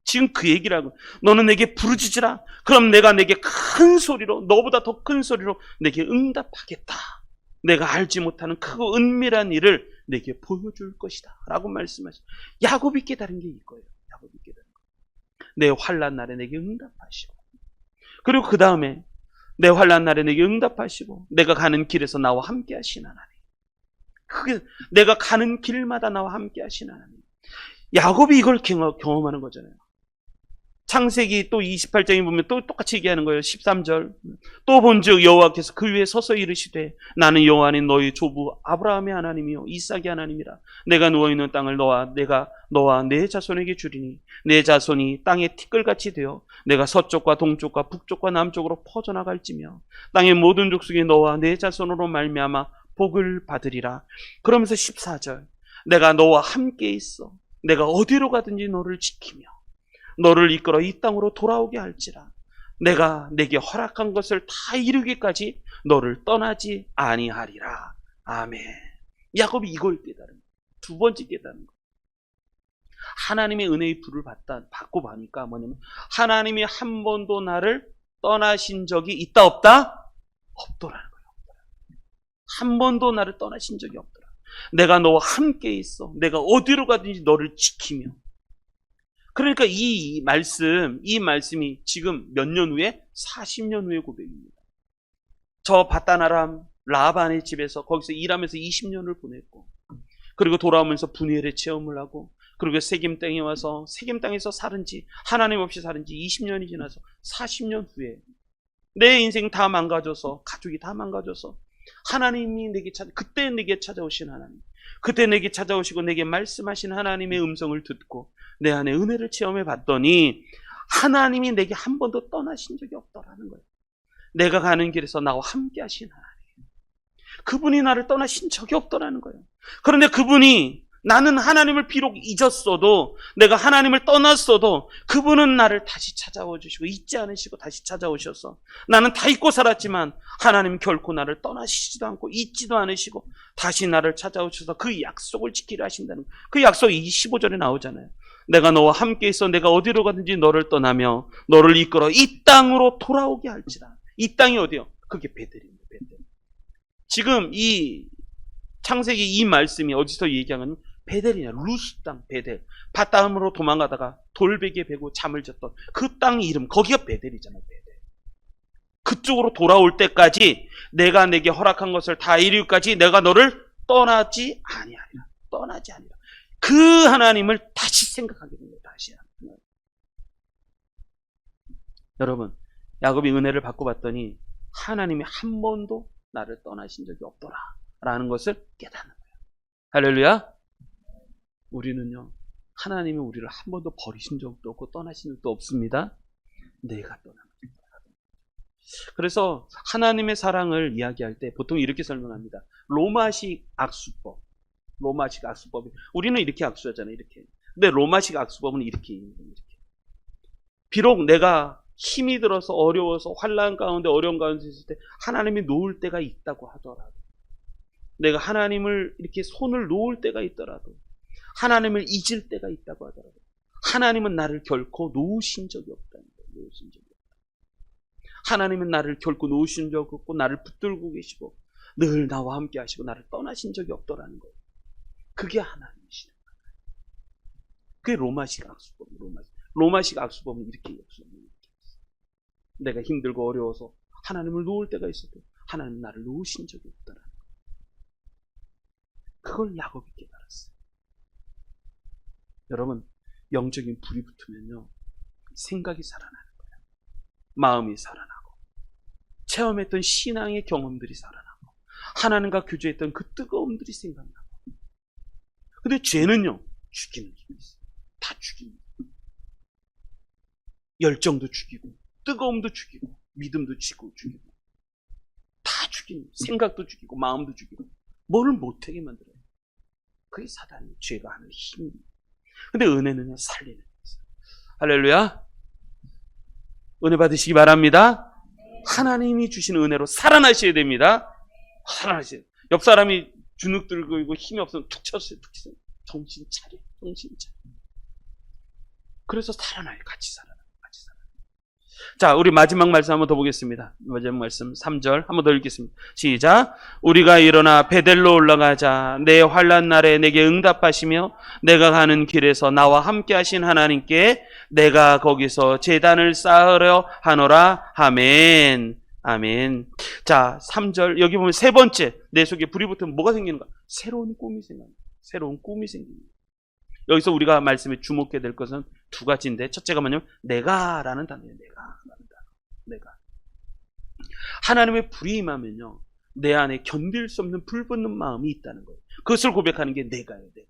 지금 그 얘기를 하고 너는 내게 부르짖으라. 그럼 내가 내게 큰 소리로 너보다 더 큰 소리로 내게 응답하겠다. 내가 알지 못하는 크고 은밀한 일을 내게 보여줄 것이다 라고 말씀하시죠. 야곱이 깨달은 게 이거예요. 야곱이 깨달은 거. 내 환난 날에 내게 응답하시고 그리고 그 다음에 내 환난 날에 내게 응답하시고 내가 가는 길에서 나와 함께 하신 하나님. 그게 내가 가는 길마다 나와 함께 하신 하나님. 야곱이 이걸 경험하는 거잖아요. 창세기 또 28장에 보면 또 똑같이 얘기하는 거예요. 13절. 또 본즉 여호와께서 그 위에 서서 이르시되 나는 여호와 는 너희 조부 아브라함의 하나님이요 이삭의 하나님이라. 내가 누워있는 땅을 너와 내 자손에게 주리니 내 자손이 땅의 티끌같이 되어 내가 서쪽과 동쪽과 북쪽과 남쪽으로 퍼져나갈지며 땅의 모든 족속이 너와 내 자손으로 말미암아 복을 받으리라. 그러면서 14절. 내가 너와 함께 있어 내가 어디로 가든지 너를 지키며 너를 이끌어 이 땅으로 돌아오게 할지라. 내가 내게 허락한 것을 다 이루기까지 너를 떠나지 아니하리라. 아멘. 야곱이 이걸 깨달은 거예요. 두 번째 깨달은 거예요. 하나님의 은혜의 불을 받고 보니까 뭐냐면 하나님이 한 번도 나를 떠나신 적이 있다 없다? 없더라는 거예요. 한 번도 나를 떠나신 적이 없더라. 내가 너와 함께 있어. 내가 어디로 가든지 너를 지키며. 그러니까 이 말씀이 지금 몇 년 후에? 40년 후의 고백입니다. 저 바다나람 라반의 집에서 거기서 일하면서 20년을 보냈고, 그리고 돌아오면서 분이엘의 체험을 하고, 그리고 세겜 땅에 와서 세겜 땅에서 살은 지, 하나님 없이 살은 지 20년이 지나서 40년 후에 내 인생 다 망가져서, 가족이 다 망가져서 하나님이 그때 내게 찾아오신 하나님, 그때 내게 찾아오시고 내게 말씀하신 하나님의 음성을 듣고 내 안에 은혜를 체험해 봤더니 하나님이 내게 한 번도 떠나신 적이 없더라는 거예요. 내가 가는 길에서 나와 함께 하신 하나님, 그분이 나를 떠나신 적이 없더라는 거예요. 그런데 그분이, 나는 하나님을 비록 잊었어도, 내가 하나님을 떠났어도 그분은 나를 다시 찾아와 주시고 잊지 않으시고 다시 찾아오셔서, 나는 다 잊고 살았지만 하나님 결코 나를 떠나시지도 않고 잊지도 않으시고 다시 나를 찾아오셔서 그 약속을 지키려 하신다는 거예요. 그 약속이 15절에 나오잖아요. 내가 너와 함께 있어 내가 어디로 가든지 너를 떠나며 너를 이끌어 이 땅으로 돌아오게 할지라. 이 땅이 어디요? 그게 베델입니다. 베델. 지금 이 창세기 이 말씀이 어디서 얘기하는 베델이냐, 루스 땅 베델. 바다음으로 도망가다가 돌베개 베고 잠을 잤던 그 땅 이름, 거기가 베델이잖아요. 베델. 그쪽으로 돌아올 때까지 내가 내게 허락한 것을 다 이루기까지 내가 너를 떠나지 아니하리라. 떠나지 아니라. 그 하나님을 다시 생각하게 됩니다. 다시. 여러분, 야곱이 은혜를 받고 봤더니 하나님이 한 번도 나를 떠나신 적이 없더라 라는 것을 깨닫는 거예요. 할렐루야. 우리는요, 하나님이 우리를 한 번도 버리신 적도 없고 떠나신 적도 없습니다. 내가 떠납니다. 그래서 하나님의 사랑을 이야기할 때 보통 이렇게 설명합니다. 로마식 악수법. 로마식 악수법이, 우리는 이렇게 악수하잖아요. 이렇게. 근데 로마식 악수법은 이렇게. 비록 내가 힘이 들어서 어려워서 환난 가운데 어려운 가운데 있을 때 하나님이 놓을 때가 있다고 하더라도, 내가 하나님을 이렇게 손을 놓을 때가 있더라도, 하나님을 잊을 때가 있다고 하더라도 하나님은 나를 결코 놓으신 적이 없다는 거예요. 놓으신 적이 없다. 하나님은 나를 결코 놓으신 적이 없고 나를 붙들고 계시고 늘 나와 함께 하시고 나를 떠나신 적이 없더라는 거예요. 그게 하나님이시다. 그게 로마식 악수법이에요. 로마식 악수법은 이렇게 역수합니다. 내가 힘들고 어려워서 하나님을 놓을 때가 있어도 하나님은 나를 놓으신 적이 없더라는 거예요. 그걸 야곱이 깨달았어요. 여러분, 영적인 불이 붙으면요, 생각이 살아나는 거예요. 마음이 살아나고, 체험했던 신앙의 경험들이 살아나고, 하나님과 교제했던 그 뜨거움들이 생각나고. 근데 죄는요, 죽이는 힘이 있어요. 다 죽입니다. 열정도 죽이고, 뜨거움도 죽이고, 믿음도 죽이고, 다 죽이는, 생각도 죽이고, 마음도 죽이고, 뭐를 못하게 만들어요. 그게 사단이, 죄가 하는 힘입니다. 근데 은혜는요, 살리는 거예요. 할렐루야. 은혜 받으시기 바랍니다. 하나님이 주신 은혜로 살아나셔야 됩니다. 살아나셔야 돼요. 옆 사람이 주눅 들고 있고 힘이 없으면 툭 쳤어요. 툭 쳤어요. 정신 차려. 정신 차려. 그래서 살아나요. 같이 살아나요. 같이 살아나요. 자, 우리 마지막 말씀 한번 더 보겠습니다. 마지막 말씀 3절 한번 더 읽겠습니다. 시작. 우리가 일어나 베델로 올라가자. 내 환난 날에 내게 응답하시며 내가 가는 길에서 나와 함께 하신 하나님께 내가 거기서 제단을 쌓으려 하노라. 아멘. 아멘. 자, 3절 여기 보면 세 번째, 내 속에 불이 붙으면 뭐가 생기는가? 새로운 꿈이 생깁니다. 새로운 꿈이 생깁니다. 여기서 우리가 말씀에 주목해야 될 것은 두 가지인데, 첫째가 뭐냐면 내가라는 단어예요. 내가. 하나님의 불이 임하면요, 내 안에 견딜 수 없는 불붙는 마음이 있다는 거예요. 그것을 고백하는 게 내가예요. 내가.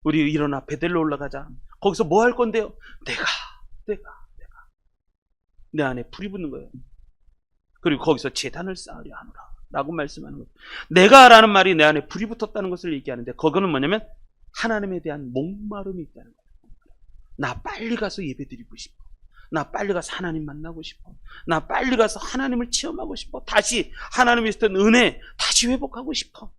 우리 일어나 베델로 올라가자. 거기서 뭐 할 건데요? 내가. 내 안에 불이 붙는 거예요. 그리고 거기서 제단을 쌓으려 하노라 라고 말씀하는 거예요. 내가라는 말이 내 안에 불이 붙었다는 것을 얘기하는데, 그거는 뭐냐면 하나님에 대한 목마름이 있다는 거예요. 나 빨리 가서 예배드리고 싶어. 나 빨리 가서 하나님 만나고 싶어. 나 빨리 가서 하나님을 체험하고 싶어. 다시 하나님의 있었던 은혜 다시 회복하고 싶어.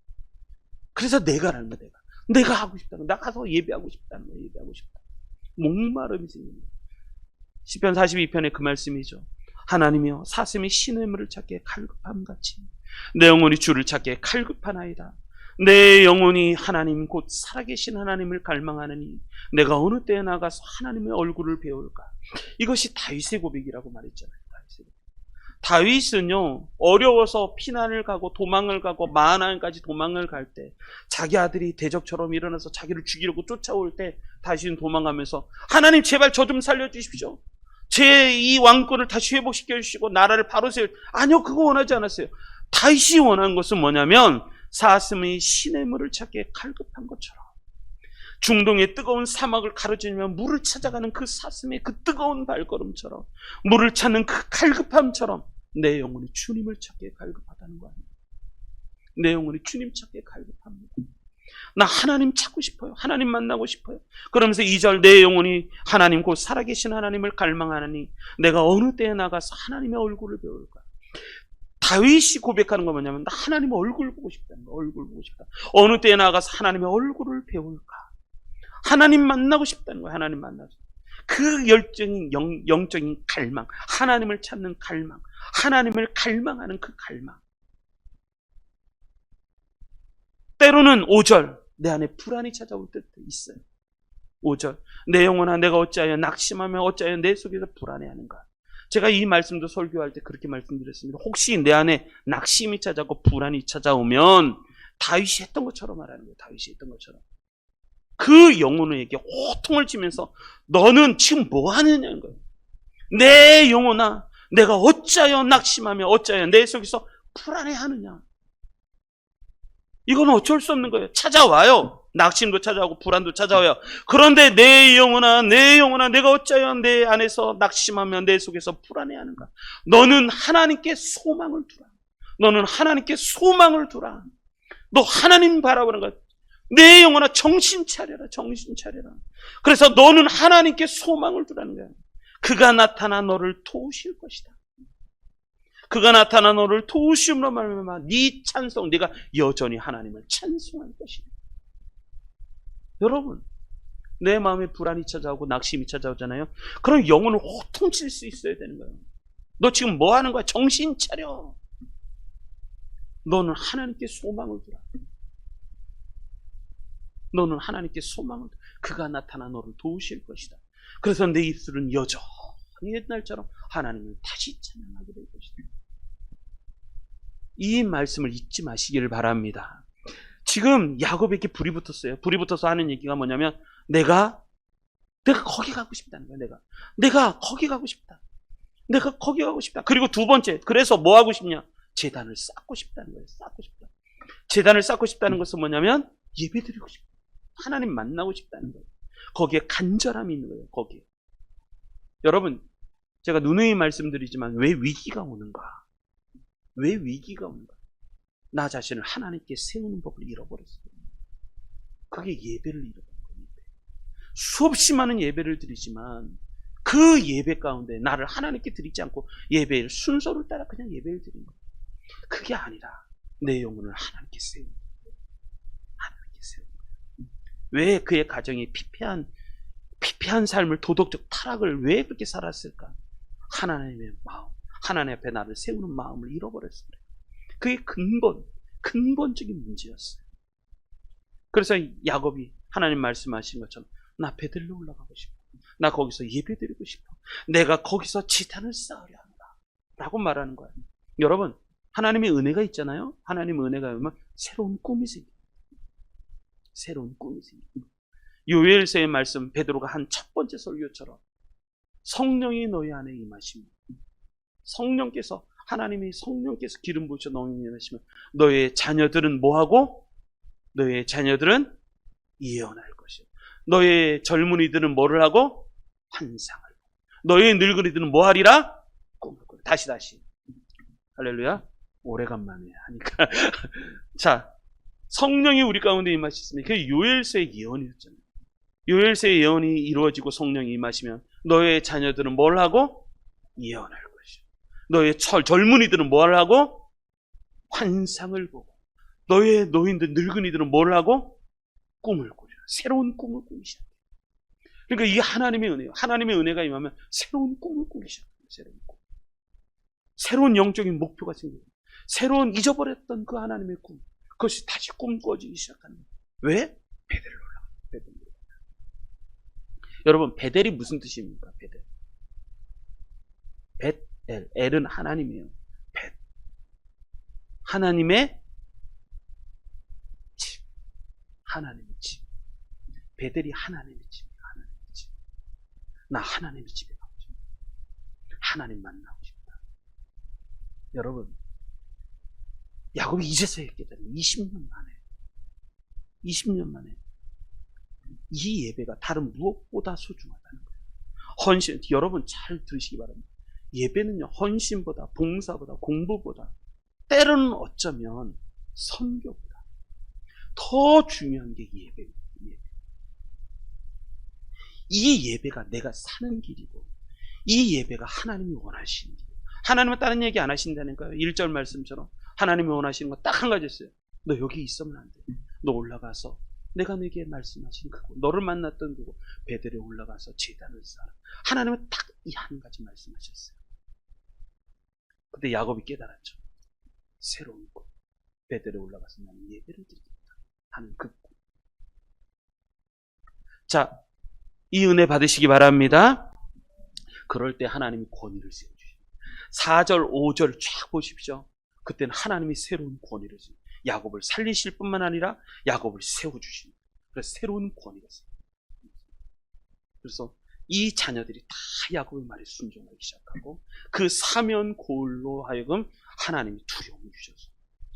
그래서 내가라는 거야. 내가 하고 싶다는 거야. 나 가서 예배하고 싶다는 거야. 예배하고 싶다. 목마름이 생기는 거야. 시편 42편의 그 말씀이죠. 하나님이여, 사슴이 시냇물을 찾기에 칼급함같이 내 영혼이 주를 찾기에 칼급하나이다. 내 영혼이 하나님 곧 살아계신 하나님을 갈망하느니 내가 어느 때에 나가서 하나님의 얼굴을 배울까. 이것이 다윗의 고백이라고 말했잖아요. 다윗은요, 어려워서 피난을 가고 도망을 가고 마하나임까지 도망을 갈 때, 자기 아들이 대적처럼 일어나서 자기를 죽이려고 쫓아올 때 다윗은 도망가면서 하나님 제발 저 좀 살려주십시오. 제 이 왕권을 다시 회복시켜 주시고 나라를 바로 세워. 아니요, 그거 원하지 않았어요. 다윗이 원한 것은 뭐냐면 사슴의 시냇물을 찾기에 칼급한 것처럼, 중동의 뜨거운 사막을 가로지르며 물을 찾아가는 그 사슴의 그 뜨거운 발걸음처럼, 물을 찾는 그 칼급함처럼 내 영혼이 주님을 찾기에 칼급하다는 거 아니에요. 내 영혼이 주님 찾기에 칼급합니다. 나 하나님 찾고 싶어요. 하나님 만나고 싶어요. 그러면서 2절, 내 영혼이 하나님 곧 살아계신 하나님을 갈망하느니 내가 어느 때에 나가서 하나님의 얼굴을 배울까. 다윗이 고백하는 건 뭐냐면 나 하나님의 얼굴 보고 싶다는 거야. 얼굴 보고 싶다. 어느 때에 나가서 하나님의 얼굴을 배울까. 하나님 만나고 싶다는 거야. 하나님 만나고 싶다. 그 열정인 영적인 갈망, 하나님을 찾는 갈망, 하나님을 갈망하는 그 갈망. 때로는 5절, 내 안에 불안이 찾아올 때도 있어요. 5절, 내 영혼아 내가 어찌하여 낙심하며 어찌하여 내 속에서 불안해하는가. 제가 이 말씀도 설교할 때 그렇게 말씀드렸습니다. 혹시 내 안에 낙심이 찾아오고 불안이 찾아오면 다윗이 했던 것처럼 말하는 거예요. 다윗이 했던 것처럼. 그 영혼에게 호통을 치면서 너는 지금 뭐 하느냐는 거예요. 내 영혼아 내가 어찌하여 낙심하며 어찌하여 내 속에서 불안해하느냐. 이건 어쩔 수 없는 거예요. 찾아와요. 낙심도 찾아오고 불안도 찾아와요. 그런데 내 영혼아 내가 어찌하여 내 안에서 낙심하며 내 속에서 불안해하는가. 너는 하나님께 소망을 두라. 너는 하나님께 소망을 두라. 너 하나님 바라보는 거야. 내 영혼아 정신 차려라. 정신 차려라. 그래서 너는 하나님께 소망을 두라는 거야. 그가 나타나 너를 도우실 것이다. 그가 나타나 너를 도우심으로 말미암아 네 찬송, 네가 여전히 하나님을 찬송할 것이다. 여러분, 내 마음에 불안이 찾아오고 낙심이 찾아오잖아요. 그럼 영혼을 호통칠 수 있어야 되는 거예요. 너 지금 뭐 하는 거야? 정신 차려. 너는 하나님께 소망을 두라. 너는 하나님께 소망을 두라. 그가 나타나 너를 도우실 것이다. 그래서 내 입술은 여전히 옛날처럼 하나님을 다시 찬양하게 될 것이다. 이 말씀을 잊지 마시기를 바랍니다. 지금 야곱에게 불이 붙었어요. 불이 붙어서 하는 얘기가 뭐냐면 내가 거기 가고 싶다는 거야. 내가 거기 가고 싶다. 내가 거기 가고 싶다. 그리고 두 번째, 그래서 뭐 하고 싶냐? 제단을 쌓고 싶다는 거예요. 쌓고 싶다. 제단을 쌓고 싶다는 것은 뭐냐면 예배드리고 싶다. 하나님 만나고 싶다는 거예요. 거기에 간절함이 있는 거예요. 거기에. 여러분, 제가 누누이 말씀드리지만 왜 위기가 오는가? 왜 위기가 오는가? 나 자신을 하나님께 세우는 법을 잃어버렸어요. 그게 예배를 잃어버린 거예요. 수없이 많은 예배를 드리지만 그 예배 가운데 나를 하나님께 드리지 않고 예배의 순서를 따라 그냥 예배를 드리는 거예요. 그게 아니라 내 영혼을 하나님께 세우는 거예요. 하나님께 세우는 거예요. 왜 그의 가정이 피폐한 삶을, 도덕적 타락을 왜 그렇게 살았을까? 하나님의 마음, 하나님 앞에 나를 세우는 마음을 잃어버렸어요. 그게 근본적인 문제였어요. 그래서 야곱이 하나님 말씀하신 것처럼 나 베들로 올라가고 싶어. 나 거기서 예배드리고 싶어. 내가 거기서 지단을 쌓으려 한다. 라고 말하는 거예요. 여러분, 하나님의 은혜가 있잖아요. 하나님의 은혜가 오면 새로운 꿈이 생깁니다. 새로운 꿈이 생깁니다. 요엘서의 말씀, 베드로가 한 첫 번째 설교처럼 성령이 너희 안에 임하시면, 성령께서, 하나님이 성령께서 기름 부으셔 너희 안에 임하시면 너의 자녀들은 뭐하고? 너의 자녀들은 예언할 것이요. 너의 젊은이들은 뭐를 하고? 환상을. 너의 늙은이들은 뭐 하리라? 꿈을 꾸리라. 다시. 할렐루야. 오래간만에 하니까. 자, 성령이 우리 가운데 임하셨으면 그게 요엘서의 예언이었잖아요. 요엘서의 예언이 이루어지고 성령이 임하시면 너의 자녀들은 뭘 하고? 예언할 것이요. 너의 젊은이들은 뭘 하고? 환상을 보고. 너의 노인들, 늙은이들은 뭘 하고? 꿈을 꾸리라. 새로운 꿈을 꾸기 시작해요. 그러니까 이게 하나님의 은혜예요. 하나님의 은혜가 임하면 새로운 꿈을 꾸기 시작해요. 새로운 꿈. 새로운 영적인 목표가 생겨요. 새로운 잊어버렸던 그 하나님의 꿈. 그것이 다시 꿈꿔지기 시작하는 거예요. 왜? 베델로 올라가요. 베델로. 여러분, 베델이 무슨 뜻입니까? 베델. 벳엘. 엘은 하나님이에요. 벳. 하나님의 집. 하나님의 집. 베델이 하나님의 집이에요. 하나님의 집. 나 하나님의 집에 가고 싶다. 하나님 만나고 싶다. 여러분, 야곱이 이제서야 깨달은 20년 만에 이 예배가 다른 무엇보다 소중하다는 거예요. 헌신, 여러분 잘 들으시기 바랍니다. 예배는요, 헌신보다, 봉사보다, 공부보다, 때로는 어쩌면 선교보다 더 중요한 게 예배입니다. 이 예배가 내가 사는 길이고, 이 예배가 하나님이 원하시는 길이에요. 하나님은 다른 얘기 안 하신다니까요. 1절 말씀처럼 하나님이 원하시는 거 딱 한 가지 있어요. 너 여기 있으면 안 돼. 너 올라가서 내가 내게 말씀하신 그곳, 너를 만났던 그곳 베델에 올라가서 제단을 쌓아. 하나님은 딱 이 한 가지 말씀하셨어요. 그때 야곱이 깨달았죠. 새로운 곳, 베델에 올라가서 나는 예배를 드리겠다 하는 그 곳. 자, 이 은혜 받으시기 바랍니다. 그럴 때 하나님이 권위를 세워주십니다. 4절, 5절 쫙 보십시오. 그때는 하나님이 새로운 권위를 세워주십니다. 야곱을 살리실 뿐만 아니라 야곱을 세워주십니다. 그래서 새로운 권위가 생깁니다. 그래서 이 자녀들이 다 야곱의 말에 순종하기 시작하고, 그 사면 고울로 하여금 하나님이 두려움을 주셔서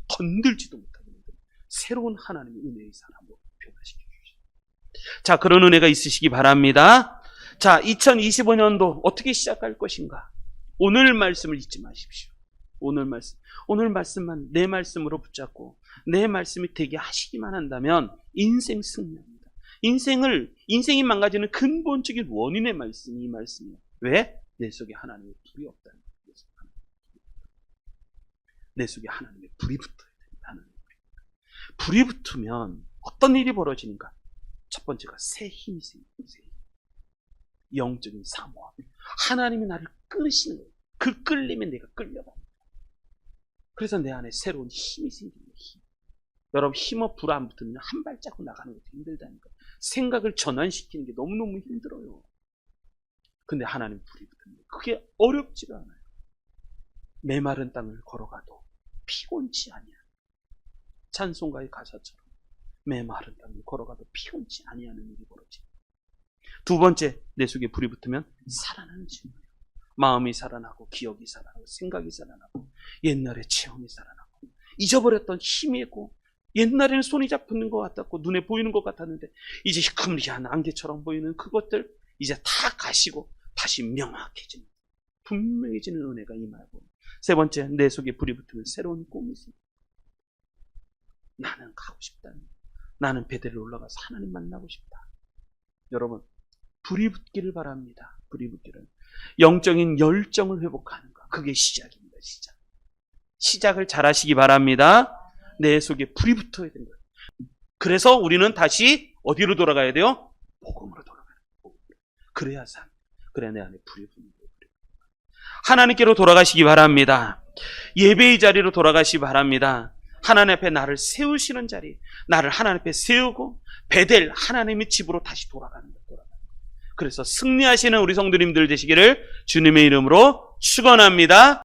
건들지도 못하게 만드는 새로운 하나님의 은혜의 사람으로 변화시켜 주십니다. 자, 그런 은혜가 있으시기 바랍니다. 자, 2025년도 어떻게 시작할 것인가? 오늘 말씀을 잊지 마십시오. 오늘 말씀만 내 말씀으로 붙잡고 내 말씀이 되게 하시기만 한다면 인생 승리합니다. 인생이 망가지는 근본적인 원인의 말씀이 이 말씀이에요. 왜? 내 속에 하나님의 불이 없다는 거예요. 내 속에 하나님의 불이 붙어야 됩니다. 하나님의 불이 붙으면 어떤 일이 벌어지는가? 첫 번째가 새 힘이 생깁니다. 새 힘. 영적인 사모함. 하나님이 나를 끌으시는 거예요. 그 끌림에 내가 끌려갑니다. 그래서 내 안에 새로운 힘이 생깁니다. 힘. 여러분, 힘과 불 안 붙으면 한 발자국 나가는 것도 힘들다니까요. 생각을 전환시키는 게 너무너무 힘들어요. 근데 하나님 불이 붙으면 그게 어렵지가 않아요. 메마른 땅을 걸어가도 피곤치 아니하는, 찬송가의 가사처럼 메마른 땅을 걸어가도 피곤치 아니하는 일이 벌어집니다. 두 번째, 내 속에 불이 붙으면 살아나는 증거예요. 마음이 살아나고, 기억이 살아나고, 생각이 살아나고, 옛날의 체험이 살아나고, 잊어버렸던 힘이 있고, 옛날에는 손이 잡히는 것 같았고 눈에 보이는 것 같았는데 이제 희끄무리한 안개처럼 보이는 그것들 이제 다 가시고 다시 명확해지는, 분명해지는 은혜가 임하고, 세 번째, 내 속에 불이 붙으면 새로운 꿈이 있습니다. 나는 가고 싶다. 나는 베델에 올라가서 하나님 만나고 싶다. 여러분, 불이 붙기를 바랍니다. 불이 붙기를. 영적인 열정을 회복하는 것, 그게 시작입니다. 시작을 잘 하시기 바랍니다. 내 속에 불이 붙어야 되는 거예요. 그래서 우리는 다시 어디로 돌아가야 돼요? 복음으로 돌아가야 돼요. 그래야 그래야 내 안에 불이 붙는 거예요. 하나님께로 돌아가시기 바랍니다. 예배의 자리로 돌아가시기 바랍니다. 하나님 앞에 나를 세우시는 자리, 나를 하나님 앞에 세우고 베델 하나님의 집으로 다시 돌아가는 거예요. 그래서 승리하시는 우리 성도님들 되시기를 주님의 이름으로 축원합니다.